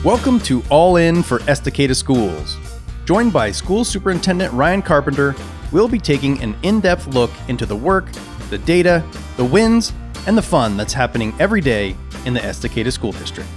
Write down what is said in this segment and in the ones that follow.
Welcome to All In for Estacada Schools. Joined by School Superintendent Ryan Carpenter, we'll be taking an in-depth look into the work, the data, the wins, and the fun that's happening every day in the Estacada School District.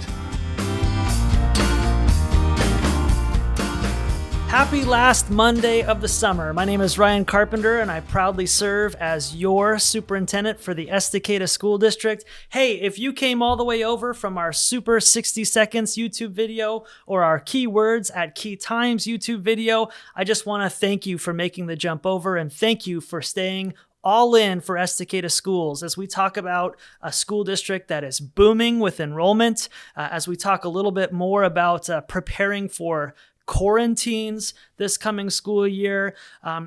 Happy last Monday of the summer. My name is Ryan Carpenter, and I proudly serve as your superintendent for the Estacada School District. Hey, if you came all the way over from our Super 60 Seconds YouTube video or our Keywords at Key Times YouTube video, I just want to thank you for making the jump over, and thank you for staying all in for Estacada Schools as we talk about a school district that is booming with enrollment, as we talk a little bit more about preparing for quarantines this coming school year,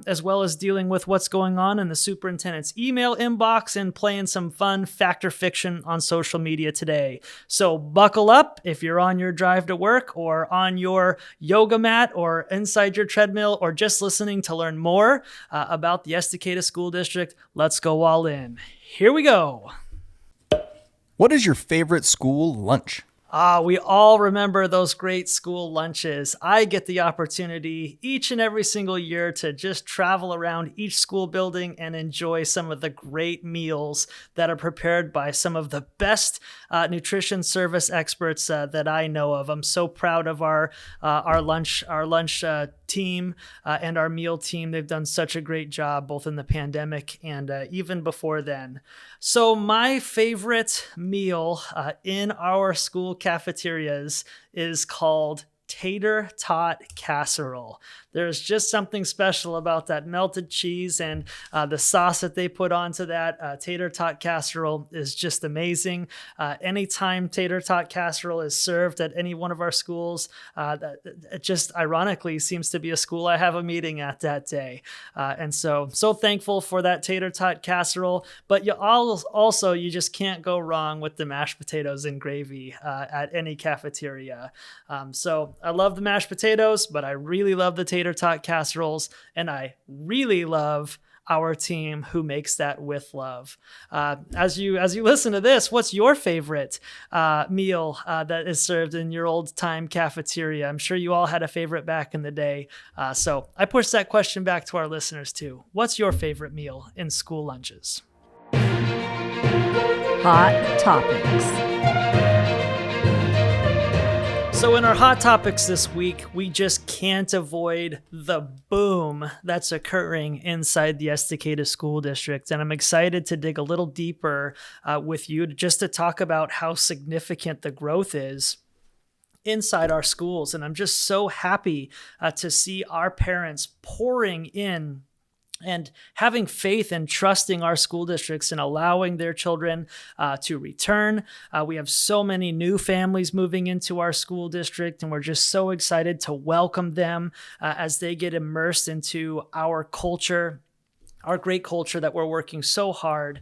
as well as dealing with what's going on in the superintendent's email inbox and playing some fun fact or fiction on social media today. So buckle up if you're on your drive to work or on your yoga mat or inside your treadmill or just listening to learn more about the Estacada School District. Let's go all in. Here we go. What is your favorite school lunch? We all remember those great school lunches. I get the opportunity each and every single year to just travel around each school building and enjoy some of the great meals that are prepared by some of the best nutrition service experts that I know of. I'm so proud of our lunch team and our meal team. They've done such a great job both in the pandemic and even before then. So my favorite meal in our school cafeterias is called tater tot casserole. There's just something special about that melted cheese and the sauce that they put onto that. Tater tot casserole is just amazing. Anytime tater tot casserole is served at any one of our schools, it just ironically seems to be a school I have a meeting at that day. And so thankful for that tater tot casserole. But you just can't go wrong with the mashed potatoes and gravy at any cafeteria. So I love the mashed potatoes, but I really love the tater tot casseroles, and I really love our team who makes that with love. As you listen to this, what's your favorite meal that is served in your old time cafeteria? I'm sure you all had a favorite back in the day. So I push that question back to our listeners too. What's your favorite meal in school lunches? Hot Topics. So in our Hot Topics this week, we just can't avoid the boom that's occurring inside the Estacada School District. And I'm excited to dig a little deeper with you just to talk about how significant the growth is inside our schools. And I'm just so happy to see our parents pouring in and having faith and trusting our school districts and allowing their children to return. We have so many new families moving into our school district, and we're just so excited to welcome them as they get immersed into our culture, our great culture that we're working so hard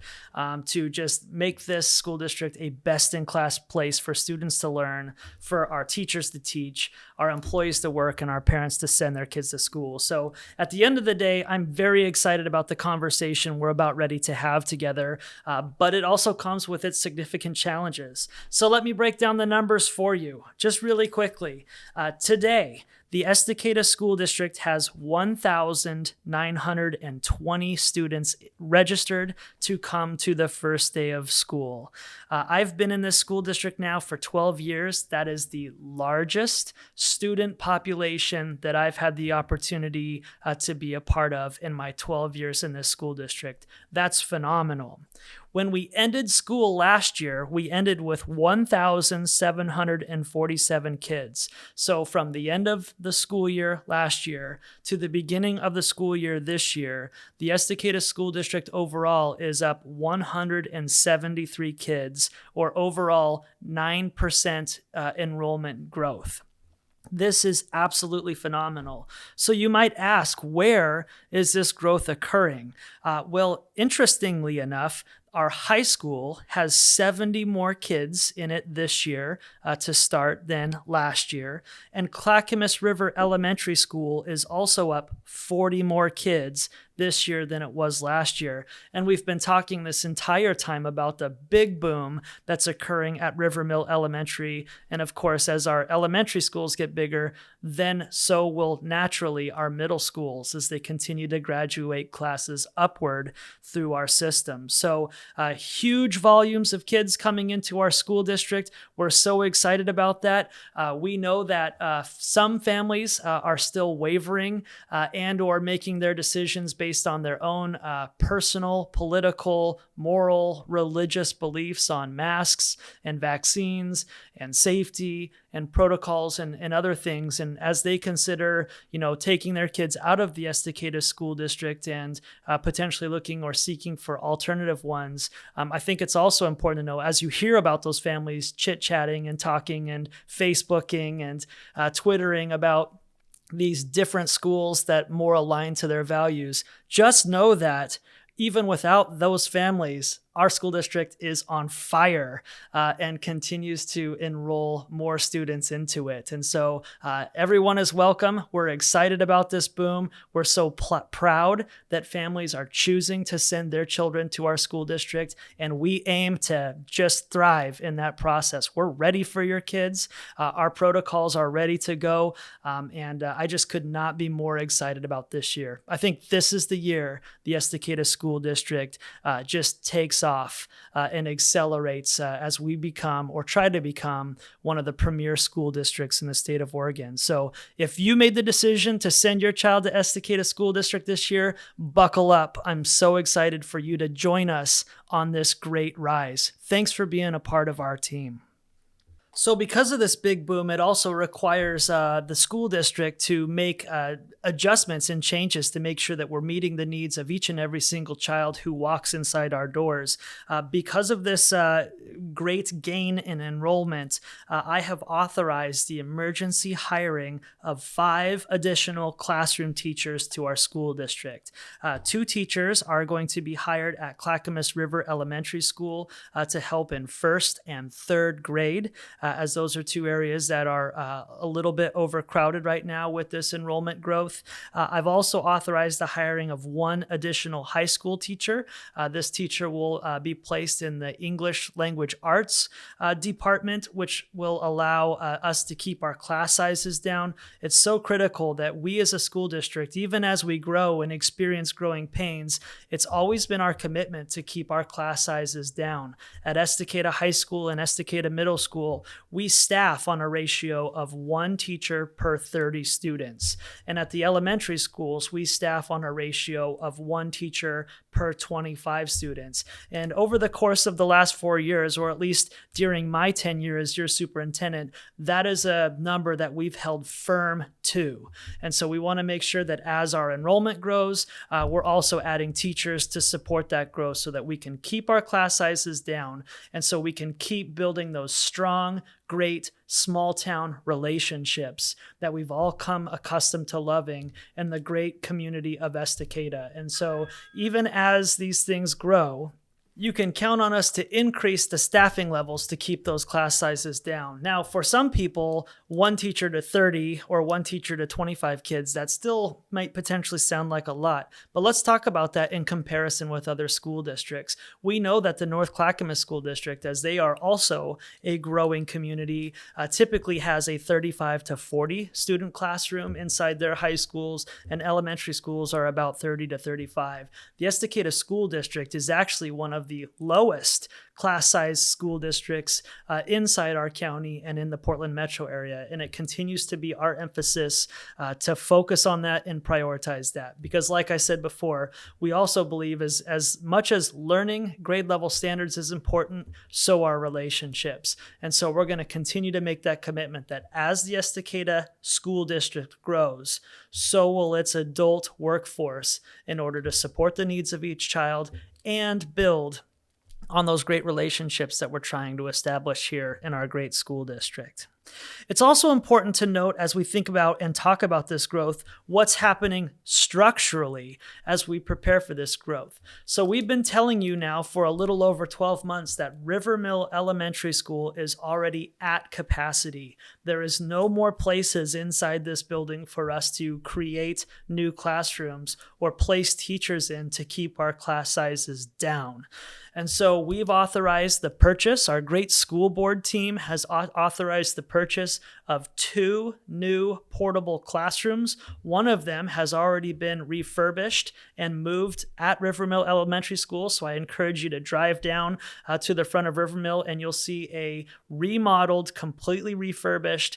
to just make this school district a best-in-class place for students to learn, for our teachers to teach, our employees to work, and our parents to send their kids to school. So at the end of the day, I'm very excited about the conversation we're about ready to have together, but it also comes with its significant challenges. So let me break down the numbers for you just really quickly. Today, the Estacada School District has 1,920 students registered to come to the first day of school. I've been in this school district now for 12 years. That is the largest student population that I've had the opportunity to be a part of in my 12 years in this school district. That's phenomenal. When we ended school last year, we ended with 1,747 kids. So from the end of the school year last year to the beginning of the school year this year, the Estacada School District overall is up 173 kids, or overall 9% enrollment growth. This is absolutely phenomenal. So you might ask, where is this growth occurring? Well, interestingly enough, our high school has 70 more kids in it this year to start than last year. And Clackamas River Elementary School is also up 40 more kids this year than it was last year. And we've been talking this entire time about the big boom that's occurring at River Mill Elementary. And of course, as our elementary schools get bigger, then so will naturally our middle schools as they continue to graduate classes upward through our system. So huge volumes of kids coming into our school district. We're so excited about that. We know that some families are still wavering and or making their decisions based on their own personal, political, moral, religious beliefs on masks and vaccines and safety and protocols and other things. And as they consider, taking their kids out of the Estacada school district and potentially looking or seeking for alternative ones, I think it's also important to know, as you hear about those families chit-chatting and talking and Facebooking and Twittering about these different schools that more align to their values, just know that even without those families, our school district is on fire and continues to enroll more students into it. And so everyone is welcome. We're excited about this boom. We're so proud that families are choosing to send their children to our school district, and we aim to just thrive in that process. We're ready for your kids. Our protocols are ready to go, and I just could not be more excited about this year. I think this is the year the Estacada School District just takes off and accelerates as we become or try to become one of the premier school districts in the state of Oregon. So if you made the decision to send your child to Estacada School District this year, buckle up. I'm so excited for you to join us on this great rise. Thanks for being a part of our team. So because of this big boom, it also requires the school district to make adjustments and changes to make sure that we're meeting the needs of each and every single child who walks inside our doors. Because of this great gain in enrollment, I have authorized the emergency hiring of 5 additional classroom teachers to our school district. 2 teachers are going to be hired at Clackamas River Elementary School to help in 1st and 3rd grade. As those are 2 areas that are a little bit overcrowded right now with this enrollment growth. I've also authorized the hiring of 1 additional high school teacher. This teacher will be placed in the English Language Arts department, which will allow us to keep our class sizes down. It's so critical that we as a school district, even as we grow and experience growing pains, it's always been our commitment to keep our class sizes down. At Estacada High School and Estacada Middle School, we staff on a ratio of 1 teacher per 30 students. And at the elementary schools, we staff on a ratio of 1 teacher per 25 students. And over the course of the last 4 years, or at least during my tenure as your superintendent, that is a number that we've held firm to. And so we want to make sure that as our enrollment grows, we're also adding teachers to support that growth so that we can keep our class sizes down and so we can keep building those strong, great small town relationships that we've all come accustomed to loving in the great community of Estacada. And so even as these things grow, you can count on us to increase the staffing levels to keep those class sizes down. Now, for some people, 1 teacher to 30 or 1 teacher to 25 kids, that still might potentially sound like a lot. But let's talk about that in comparison with other school districts. We know that the North Clackamas School District, as they are also a growing community, typically has a 35 to 40 student classroom inside their high schools, and elementary schools are about 30 to 35. The Estacada School District is actually one of the lowest class size school districts inside our county and in the Portland metro area. And it continues to be our emphasis to focus on that and prioritize that. Because like I said before, we also believe as much as learning grade level standards is important, so are relationships. And so we're going to continue to make that commitment that as the Estacada School District grows, so will its adult workforce in order to support the needs of each child and build on those great relationships that we're trying to establish here in our great school district. It's also important to note as we think about and talk about this growth, what's happening structurally as we prepare for this growth. So we've been telling you now for a little over 12 months that River Mill Elementary School is already at capacity. There is no more places inside this building for us to create new classrooms or place teachers in to keep our class sizes down. And so we've authorized the purchase. Our great school board team has authorized the purchase of 2 new portable classrooms. One of them has already been refurbished and moved at River Mill Elementary School. So I encourage you to drive down to the front of River Mill and you'll see a remodeled, completely refurbished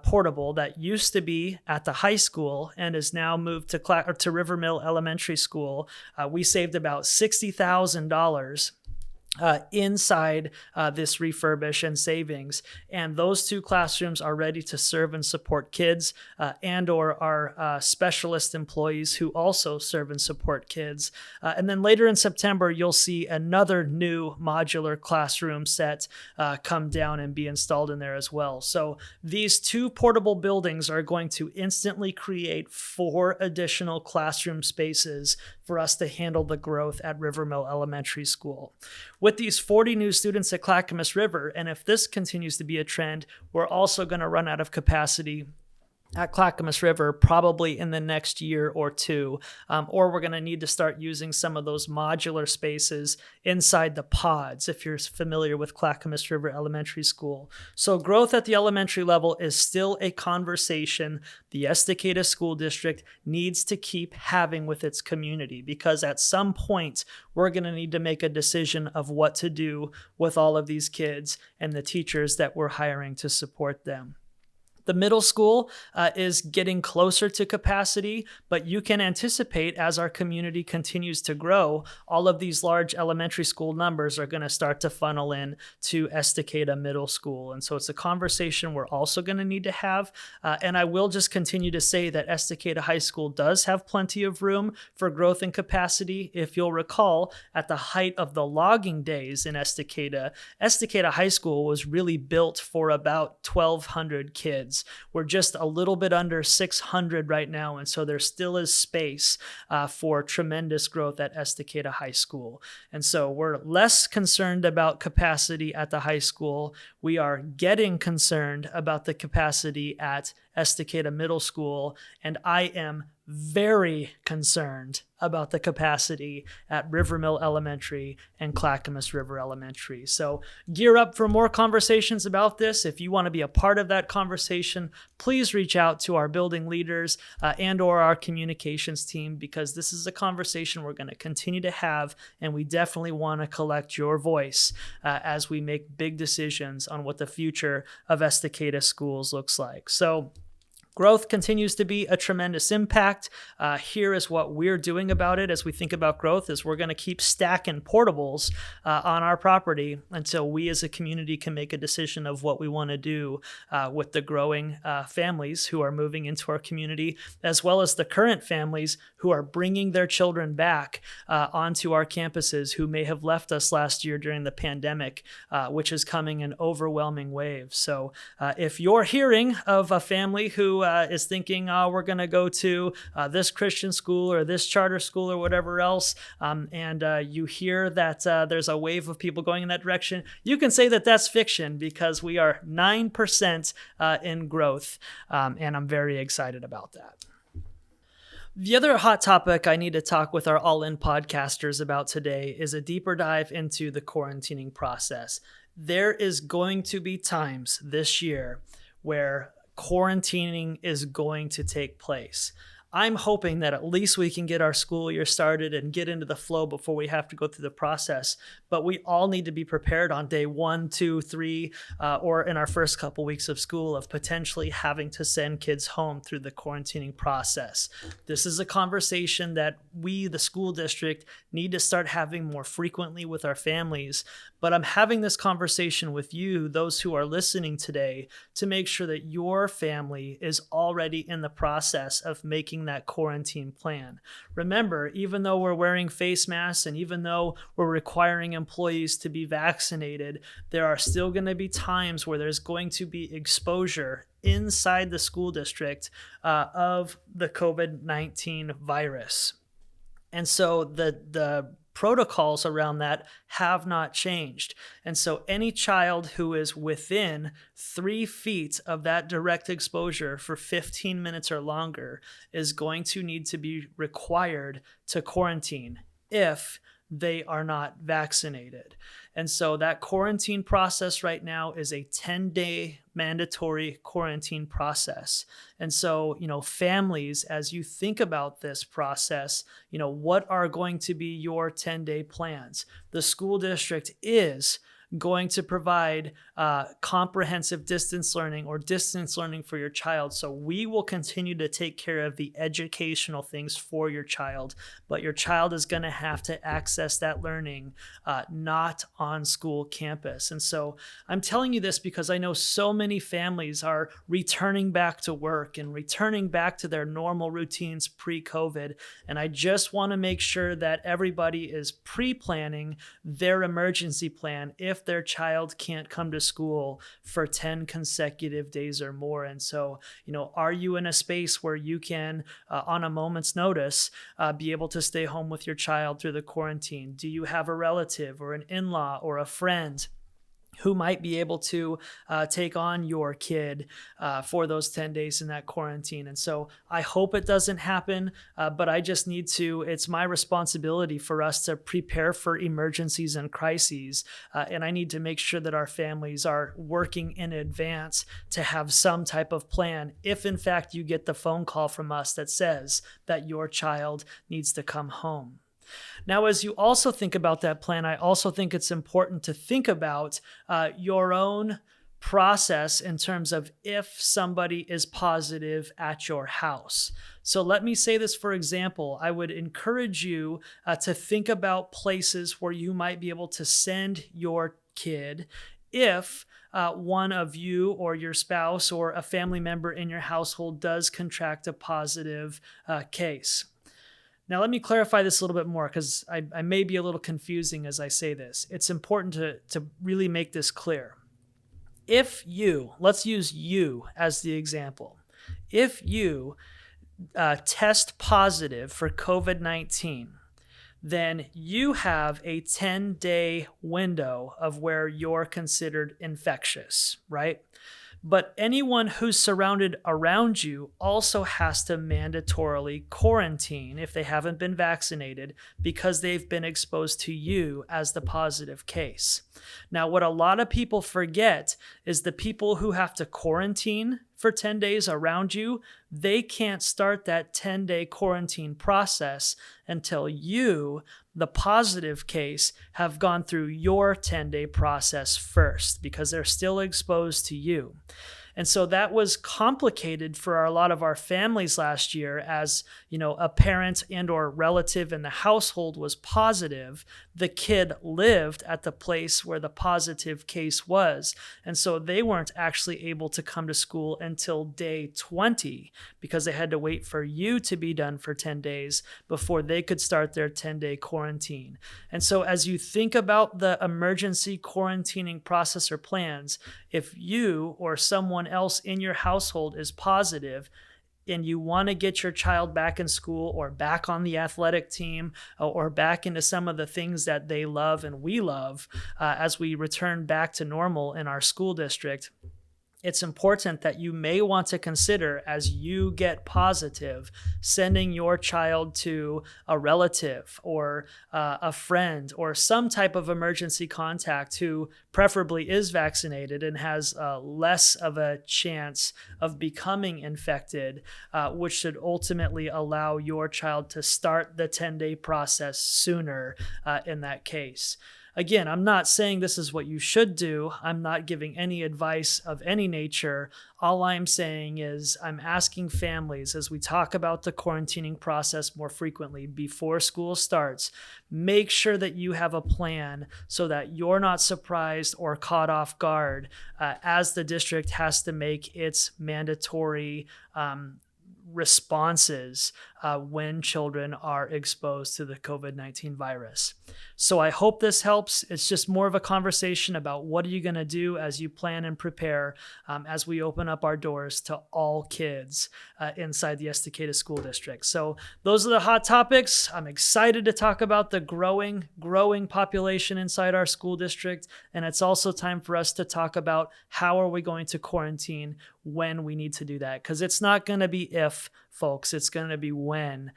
portable that used to be at the high school and is now moved to River Mill Elementary School. We saved about $60,000 inside this refurbish and savings. And those 2 classrooms are ready to serve and support kids and or our specialist employees who also serve and support kids. And then later in September, you'll see another new modular classroom set come down and be installed in there as well. So these 2 portable buildings are going to instantly create 4 additional classroom spaces for us to handle the growth at River Mill Elementary School. With these 40 new students at Clackamas River, and if this continues to be a trend, we're also going to run out of capacity at Clackamas River probably in the next year or 2, or we're going to need to start using some of those modular spaces inside the pods if you're familiar with Clackamas River Elementary School. So growth at the elementary level is still a conversation the Estacada School District needs to keep having with its community, because at some point we're going to need to make a decision of what to do with all of these kids and the teachers that we're hiring to support them. The middle school is getting closer to capacity, but you can anticipate as our community continues to grow, all of these large elementary school numbers are going to start to funnel in to Estacada Middle School. And so it's a conversation we're also going to need to have. And I will just continue to say that Estacada High School does have plenty of room for growth and capacity. If you'll recall, at the height of the logging days in Estacada, Estacada High School was really built for about 1,200 kids. We're just a little bit under 600 right now, and so there still is space for tremendous growth at Estacada High School. And so we're less concerned about capacity at the high school. We are getting concerned about the capacity at Estacada Middle School, and I am very concerned about the capacity at River Mill Elementary and Clackamas River Elementary. So gear up for more conversations about this. If you want to be a part of that conversation, please reach out to our building leaders and or our communications team, because this is a conversation we're going to continue to have, and we definitely want to collect your voice as we make big decisions on what the future of Estacada schools looks like. So growth continues to be a tremendous impact. Here is what we're doing about it as we think about growth is we're going to keep stacking portables on our property until we as a community can make a decision of what we want to do with the growing families who are moving into our community, as well as the current families who are bringing their children back onto our campuses who may have left us last year during the pandemic, which is coming in overwhelming waves. So if you're hearing of a family who is thinking, oh, we're going to go to this Christian school or this charter school or whatever else, and you hear that there's a wave of people going in that direction, you can say that that's fiction, because we are 9% in growth, and I'm very excited about that. The other hot topic I need to talk with our all-in podcasters about today is a deeper dive into the quarantining process. There is going to be times this year where quarantining is going to take place. I'm hoping that at least we can get our school year started and get into the flow before we have to go through the process. But we all need to be prepared on day 1, 2, 3, or in our first couple weeks of school of potentially having to send kids home through the quarantining process. This is a conversation that we, the school district, need to start having more frequently with our families. But I'm having this conversation with you, those who are listening today, to make sure that your family is already in the process of making that quarantine plan. Remember, even though we're wearing face masks and even though we're requiring employees to be vaccinated, there are still going to be times where there's going to be exposure inside the school district of the COVID-19 virus. And so the protocols around that have not changed. And so any child who is within 3 feet of that direct exposure for 15 minutes or longer is going to need to be required to quarantine if they are not vaccinated. And so that quarantine process right now is a 10-day mandatory quarantine process. And so, families, as you think about this process, what are going to be your 10-day plans? The school district is going to provide comprehensive distance learning or distance learning for your child. So we will continue to take care of the educational things for your child, but your child is going to have to access that learning not on school campus. And so I'm telling you this because I know so many families are returning back to work and returning back to their normal routines pre-COVID. And I just want to make sure that everybody is pre-planning their emergency plan if their child can't come to school for 10 consecutive days or more. And so, are you in a space where you can, on a moment's notice, be able to stay home with your child through the quarantine? Do you have a relative or an in-law or a friend who might be able to take on your kid for those 10 days in that quarantine? And so I hope it doesn't happen, but I just need to, it's my responsibility for us to prepare for emergencies and crises. And I need to make sure that our families are working in advance to have some type of plan if in fact you get the phone call from us that says that your child needs to come home. Now, as you also think about that plan, I also think it's important to think about your own process in terms of if somebody is positive at your house. So let me say this, for example, I would encourage you to think about places where you might be able to send your kid if one of you or your spouse or a family member in your household does contract a positive case. Now, let me clarify this a little bit more because I may be a little confusing as I say this. It's important to really make this clear. If you, let's use you as the example. If you test positive for COVID-19, then you have a 10-day window of where you're considered infectious, right? But anyone who's surrounded around you also has to mandatorily quarantine if they haven't been vaccinated because they've been exposed to you as the positive case. Now, what a lot of people forget is the people who have to quarantine for 10 days around you, they can't start that 10-day quarantine process until you, the positive case, have gone through your 10-day process first because they're still exposed to you. And so that was complicated for a lot of our families last year as, a parent and or relative in the household was positive. The kid lived at the place where the positive case was. And so they weren't actually able to come to school until day 20 because they had to wait for you to be done for 10 days before they could start their 10-day quarantine. And so as you think about the emergency quarantining process or plans, if you or someone else in your household is positive and you want to get your child back in school or back on the athletic team or back into some of the things that they love and we love as we return back to normal in our school district, it's important that you may want to consider as you get positive, sending your child to a relative or a friend or some type of emergency contact who preferably is vaccinated and has less of a chance of becoming infected, which should ultimately allow your child to start the 10-day process sooner in that case. Again, I'm not saying this is what you should do. I'm not giving any advice of any nature. All I'm saying is I'm asking families, as we talk about the quarantining process more frequently before school starts, make sure that you have a plan so that you're not surprised or caught off guard as the district has to make its mandatory responses when children are exposed to the COVID-19 virus. So I hope this helps. It's just more of a conversation about what are you going to do as you plan and prepare as we open up our doors to all kids inside the Estacada School District. So those are the hot topics. I'm excited to talk about the growing population inside our school district. And it's also time for us to talk about how are we going to quarantine when we need to do that. Because it's not going to be if, folks, it's going to be when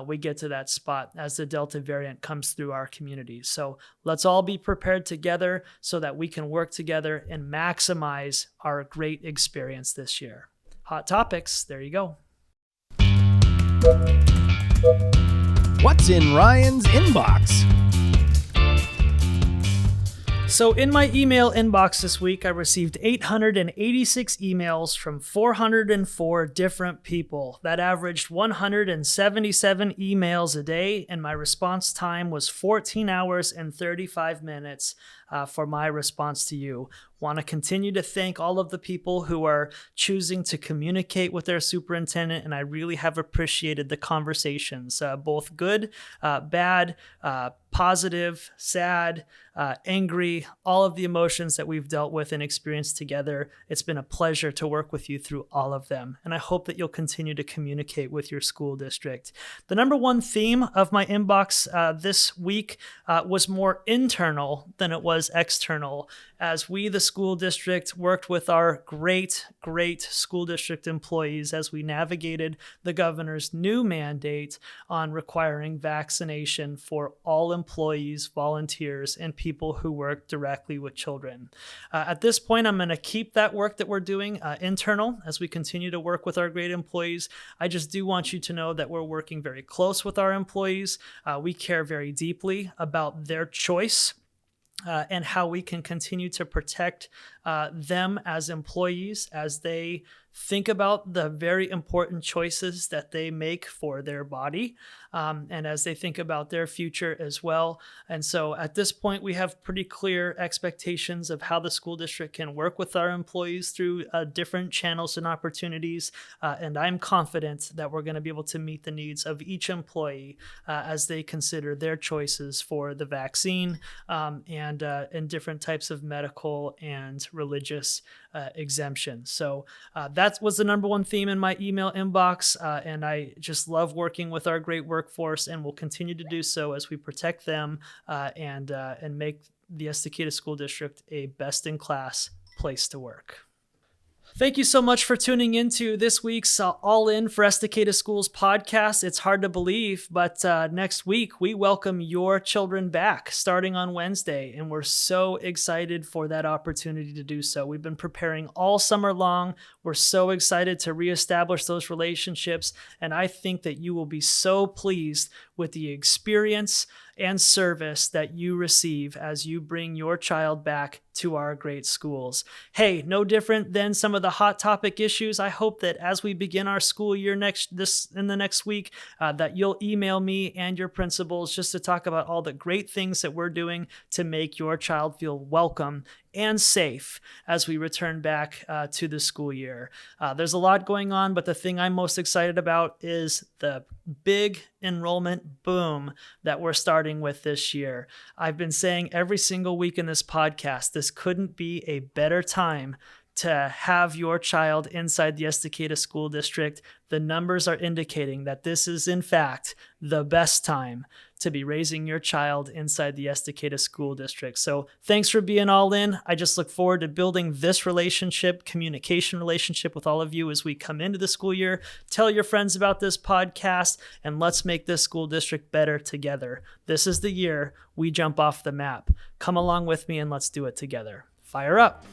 we get to that spot as the Delta variant comes through our community. So let's all be prepared together so that we can work together and maximize our great experience this year. Hot topics, there you go. What's in Ryan's inbox? So in my email inbox this week, I received 886 emails from 404 different people. That averaged 177 emails a day, and my response time was 14 hours and 35 minutes for my response to you. Want to continue to thank all of the people who are choosing to communicate with their superintendent, and I really have appreciated the conversations, both good, bad, positive, sad, angry, all of the emotions that we've dealt with and experienced together. It's been a pleasure to work with you through all of them, and I hope that you'll continue to communicate with your school district. The number one theme of my inbox this week was more internal than it was external, as we, the school district, worked with our great school district employees as we navigated the governor's new mandate on requiring vaccination for all employees, volunteers, and people who work directly with children. At this point, I'm going to keep that work that we're doing internal as we continue to work with our great employees. I just do want you to know that we're working very close with our employees. We care very deeply about their choice and how we can continue to protect them as employees as they think about the very important choices that they make for their body and as they think about their future as well. And so at this point, we have pretty clear expectations of how the school district can work with our employees through different channels and opportunities. And I'm confident that we're going to be able to meet the needs of each employee as they consider their choices for the vaccine and different types of medical and religious exemptions. So that was the number one theme in my email inbox. And I just love working with our great workforce and will continue to do so as we protect them and make the Estacada School District a best-in-class place to work. Thank you so much for tuning into this week's All In for Estacada Schools podcast. It's hard to believe, but next week we welcome your children back starting on Wednesday, and we're so excited for that opportunity to do so. We've been preparing all summer long. We're so excited to reestablish those relationships, and I think that you will be so pleased with the experience and service that you receive as you bring your child back to our great schools. Hey, no different than some of the hot topic issues. I hope that as we begin our school year in the next week, that you'll email me and your principals just to talk about all the great things that we're doing to make your child feel welcome and safe as we return back to the school year. There's a lot going on, but the thing I'm most excited about is the big enrollment boom that we're starting with this year. I've been saying every single week in this podcast, this couldn't be a better time to have your child inside the Estacada School District. The numbers are indicating that this is, in fact, the best time to be raising your child inside the Estacada School District. So thanks for being all in. I just look forward to building this communication relationship with all of you as we come into the school year. Tell your friends about this podcast, and let's make this school district better together. This is the year we jump off the map. Come along with me and let's do it together. Fire up.